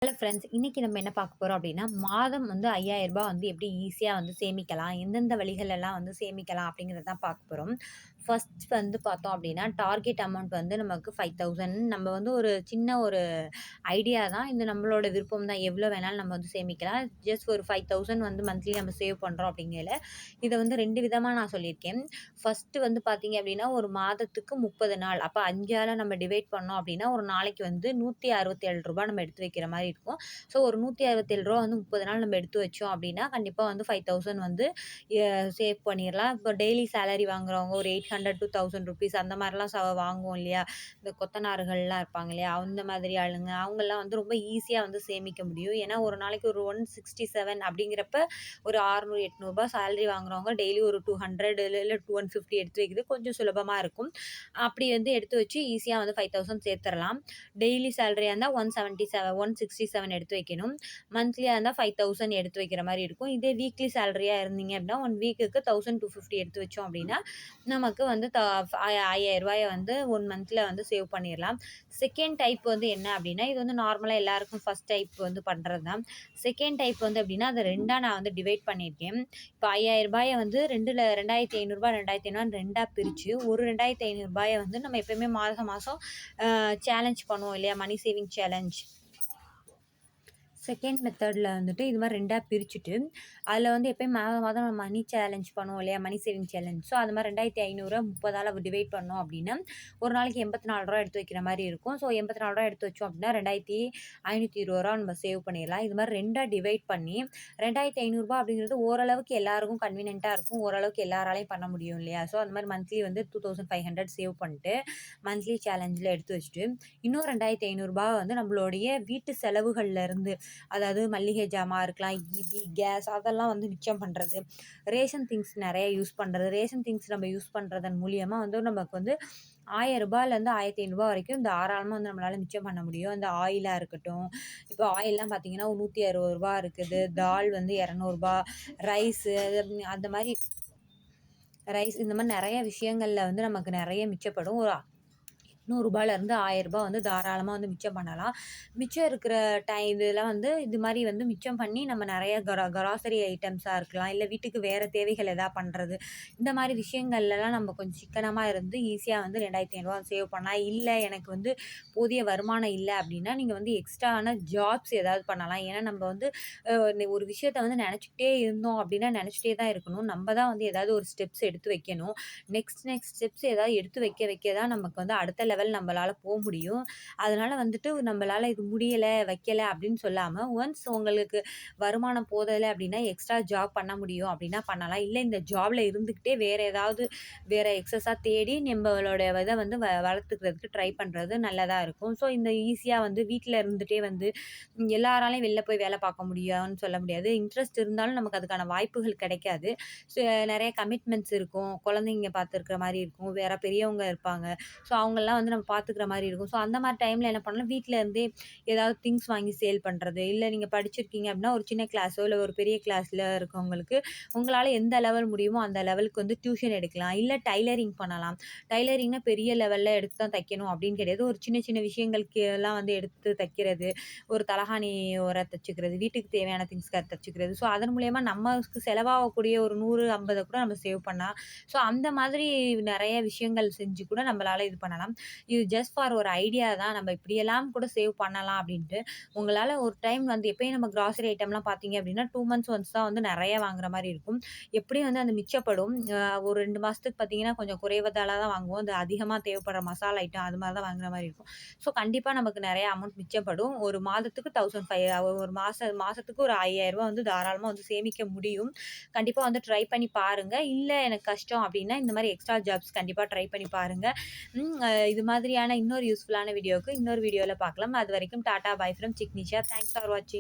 Hello friends, இன்னைக்கு நம்ம என்ன பார்க்க போறோம் அப்படின்னா, மாதம் வந்து ரூ. 5000 வந்து எப்படி ஈஸியா வந்து சேமிக்கலாம், எந்தெந்த வழிகளெல்லாம் வந்து சேமிக்கலாம் அப்படிங்கிறத தான் பார்க்க போறோம். ஃபர்ஸ்ட் வந்து பார்த்தோம் அப்படின்னா, டார்கெட் அமௌண்ட் வந்து நமக்கு 5000. நம்ம வந்து ஒரு சின்ன ஒரு ஐடியா தான். இது நம்மளோட விருப்பம் தான். எவ்வளோ வேணாலும் நம்ம வந்து சேமிக்கலாம். ஜஸ்ட் ஒரு 5000 வந்து மந்த்லி நம்ம சேவ் பண்ணுறோம் அப்படிங்கையில, இத வந்து 2 விதமா நான் சொல்லியிருக்கேன். ஃபர்ஸ்ட்டு வந்து பார்த்தீங்க அப்படின்னா, ஒரு மாதத்துக்கு 30 நாள். அப்ப 5ஆல நம்ம டிவைட் பண்ணோம் அப்படின்னா, ஒரு நாளைக்கு வந்து ரூ. 167 நம்ம எடுத்து வைக்கிற மாரி இருக்கும். ஸோ ஒரு ரூ. 167 வந்து 30 நாள் நம்ம எடுத்து வச்சோம் அப்படின்னா, கண்டிப்பா வந்து 5000 வந்து எ சேவ் பண்ணிறலாம். இப்போ டெய்லி சேலரி வாங்குறவங்க ஒரு 800 to 1000 ரூப்பீஸ் அந்த மாரிலாம் வாங்குவோம் இல்லையா? இந்த கொத்தனார்கள்லாம் இருப்பாங்க இல்லையா? அந்த மாதிரி ஆளுங்க, அவங்கலாம் வந்து ரொம்ப ஈஸியா வந்து சேமிக்க முடியும். ஏன்னா, ஒரு நாளைக்கு ஒரு 167 அப்படிங்கிறப்ப ஒரு 600, 800 சேலரி வாங்குறவங்க டெய்லி ஒரு 200 இல்ல 150 எடுத்து வைக்கிறது கொஞ்சம் சுலபமா இருக்கும். அப்படி வந்து எடுத்து வச்சு ஈஸியா வந்து 5000 சேர்த்துறலாம். டெய்லி சேலரியா இருந்தா 177 167 எடுத்து வைக்கணும். மந்த்லியா இருந்தா 5000 எடுத்து வைக்கிற மாரி இருக்கும். இதே வீக்லி சேலரியா இருந்தீங்க அப்படின்னா, 1 வீக்குக்கு 1250 எடுத்து வச்சோம் அப்படின்னா, நமக்கு வந்து ரூ. 5000 வந்து 1 மந்த்ல வந்து சேவ் பண்ணிறலாம். செகண்ட் டைப் வந்து என்ன அப்படின்னா, இது வந்து நார்மலா எல்லாருக்கும் ஃபர்ஸ்ட் டைப் வந்து பண்றது தான். செகண்ட் டைப் வந்து எப்படின்னா, அத 2ஆ நான் வந்து டிவைட் பண்ணியிருக்கேன். இப்ப ரூ. 5000 வந்து 2ல ரூ. 2500 ரூ. 2500 2ஆ பிரிச்சு, ஒரு ரூ. 2500 வந்து நம்ம எப்பயுமே மாசம் மாசம் சேலஞ்ச் பண்ணுவோம் இல்லையா? மணி சேவிங் சேலஞ்ச். செகண்ட் மெத்தட்ல வந்துட்டு இது மாரி 2ஆ பிரிச்சுட்டு, அதில வந்து எப்பயும் மாதம் மாதம் நம்ம மணி சேலஞ்ச் பண்ணுவோம் இல்லையா? மணி சேவிங் சேலஞ்ச். ஸோ அது மாரி 2500 30ஆல டிவைட் பண்ணோம் அப்படின்னா, ஒரு நாளைக்கு ரூ. 84 எடுத்து வைக்கிற மாரி இருக்கும். ஸோ ரூ. 84 எடுத்து வச்சோம் அப்படின்னா, ரூ. 2520 நம்ம சேவ் பண்ணிறலாம். இது மாரி 2ஆ டிவைட் பண்ணி, ரூ. 2500 அப்படிங்கிறது ஓரளவுக்கு எல்லாருக்கும் கன்வீனியன்ட்டா இருக்கும். ஓரளவுக்கு எல்லாராலயும் பண்ண முடியும் இல்லையா? ஸோ அந்த மாரி மந்த்லி வந்து 2500 சேவ் பண்ணிட்டு, மந்த்லி சேலஞ்சில எடுத்து வச்சுட்டு, இன்னும் ரூ. 2500 வந்து நம்மளுடைய வீட்டு செலவுகள்ல இருந்து, அதாவது மல்லிகை ஜாமான் இருக்கலாம், ஈபி, கேஸ் அதெல்லாம் வந்து மிச்சம் பண்றது. ரேஷன் திங்ஸ் நெறைய யூஸ் பண்றது. ரேஷன் திங்ஸ் நம்ம யூஸ் பண்றதன் மூலியமா வந்து நமக்கு வந்து ரூ. 1000லேருந்து ரூ. 1500 வரைக்கும் தாராளமா வந்து நம்மளால மிச்சம் பண்ண முடியும். இந்த ஆயிலா இருக்கட்டும், இப்போ ஆயில்லாம் பார்த்தீங்கன்னா, ரூ. 160 இருக்குது. தால் வந்து ரூ. 200, ரைஸு அந்த மாரி இந்த மாரி நெறைய விஷயங்கள்ல வந்து நமக்கு நெறைய மிச்சப்படும். ஒரு ரூ. 800லேருந்து ரூ. 1000 வந்து தாராளமா வந்து மிச்சம் பண்ணலாம். மிச்சம் இருக்கிற இதெல்லாம் வந்து இது மாரி வந்து மிச்சம் பண்ணி நம்ம நெறைய கிராசரி ஐட்டம்ஸா இருக்கலாம். இல்ல வீட்டுக்கு வேற தேவைகள் எதா பண்றது. இந்த மாரி விஷயங்கள்லலாம் நம்ம கொஞ்சம் சிக்கனமா இருந்து ஈஸியா வந்து ரூ. 2500 சேவ் பண்ணலாம். இல்ல எனக்கு வந்து போதிய வருமானம் இல்ல அப்டின்னா, நீங்க வந்து எக்ஸ்ட்ராவான ஜாப்ஸ் ஏதாவது பண்ணலாம். ஏன்னா நம்ம வந்து ஒரு விஷயத்த வந்து நெனச்சுக்கிட்டே இருந்தோம் அப்டின்னா, நெனச்சுட்டே தான் இருக்கணும். நம்ம தான் வந்து ஏதாவது ஒரு ஸ்டெப்ஸ் எடுத்து வைக்கணும். நெக்ஸ்ட் ஸ்டெப்ஸ் ஏதாவது எடுத்து வைக்க தான் நமக்கு வந்து அடுத்த லெவல் நம்மளால முடியும். அதனால வந்துட்டு நம்மளால இது முடியல, வைக்கல அப்படின்னு சொல்லாம, ஒன்ஸ் உங்களுக்கு வருமானம் போதல அப்படின்னா, எக்ஸ்ட்ரா ஜாப் பண்ண முடியும் அப்படின்னா பண்ணலாம். இல்ல இந்த ஜாப்ல இருந்துகிட்டே வேற எக்ஸஸா தேடி நம்மளோட இத வந்து வளர்த்துக்கிறதுக்கு ட்ரை பண்றது நல்லதா இருக்கும். ஸோ இந்த ஈஸியா வந்து வீட்ல இருந்துட்டே வந்து எல்லாராலயும் வெளில போய் வேலை பார்க்க முடியும்னு சொல்ல முடியாது. இன்ட்ரெஸ்ட் இருந்தாலும் நமக்கு அதுக்கான வாய்ப்புகள் கிடைக்காது. ஸோ நெறைய கமிட்மெண்ட்ஸ் இருக்கும். குழந்தைங்க பார்த்துருக்கிற மாரி இருக்கும். வேற பெரியவங்க இருப்பாங்க. ஸோ அவங்கலாம் வந்து நம்ம பார்த்துக்கிற மாரி இருக்கும். ஸோ அந்த மாரி டைம்ல என்ன பண்ணலாம், வீட்ல இருந்தே ஏதாவது திங்ஸ் வாங்கி சேல் பண்றது. இல்ல நீங்க படிச்சிருக்கீங்க அப்படின்னா, ஒரு சின்ன கிளாஸோ, இல்ல ஒரு பெரிய கிளாஸ்ல இருக்கவங்களுக்கு, உங்களால எந்த லெவல் முடியுமோ அந்த லெவலுக்கு வந்து டியூஷன் எடுக்கலாம். இல்ல டைலரிங் பண்ணலாம். டைலரிங்னா பெரிய லெவல்ல எடுத்து தான் தைக்கணும் அப்படின்னு கிடையாது. ஒரு சின்ன சின்ன விஷயங்களுக்கு எல்லாம் வந்து எடுத்து தைக்கிறது. ஒரு தலகாணி ஓர தச்சுக்கிறது. வீட்டுக்கு தேவையான திங்ஸ் தச்சுக்கிறது. ஸோ அதன் மூலியமா நமக்கு செலவாகக்கூடிய ஒரு 100, 50 கூட நம்ம சேவ் பண்ணலாம். ஸோ அந்த மாதிரி நெறைய விஷயங்கள் செஞ்சு கூட நம்மளால இது பண்ணலாம். இது ஜஸ்ட் ஃபார் ஒரு ஐடியா தான். நம்ம இப்படியெல்லாம் கூட சேவ் பண்ணலாம் அப்படின்ட்டு. உங்களால ஒரு டைம் வந்து எப்பயும் நம்ம கிராசரி ஐட்டம்லாம் பார்த்தீங்க அப்படின்னா, 2 மந்த்ஸ் ஒன்ஸ் தான் வந்து நெறைய வாங்குற மாரி இருக்கும். எப்படியும் வந்து அந்த மிச்சப்படும். ஒரு 2 மாசத்துக்கு பார்த்தீங்கன்னா, கொஞ்சம் குறைவதால தான் வாங்குவோம். அது அதிகமா தேவைப்படுற மசாலா ஐட்டம் அது மாரி தான் வாங்குற மாரி இருக்கும். ஸோ கண்டிப்பா நமக்கு நெறைய அமௌண்ட் மிச்சப்படும். ஒரு மாதத்துக்கு 1500 ஒரு மாசத்துக்கு ஒரு ரூ. 5000 வந்து தாராளமா வந்து சேமிக்க முடியும். கண்டிப்பா வந்து ட்ரை பண்ணி பாருங்க. இல்ல எனக்கு கஷ்டம் அப்படின்னா, இந்த மாரி எக்ஸ்ட்ரா ஜாப்ஸ் கண்டிப்பா ட்ரை பண்ணி பாருங்க. இது மாதிரியான இன்னொரு யூஸ்ஃபுல்லான வீடியோவுக்கு இன்னொரு வீடியோல பார்க்கலாம். அதுவரைக்கும் tata bye from Signisha. Thanks for வாட்சிங்.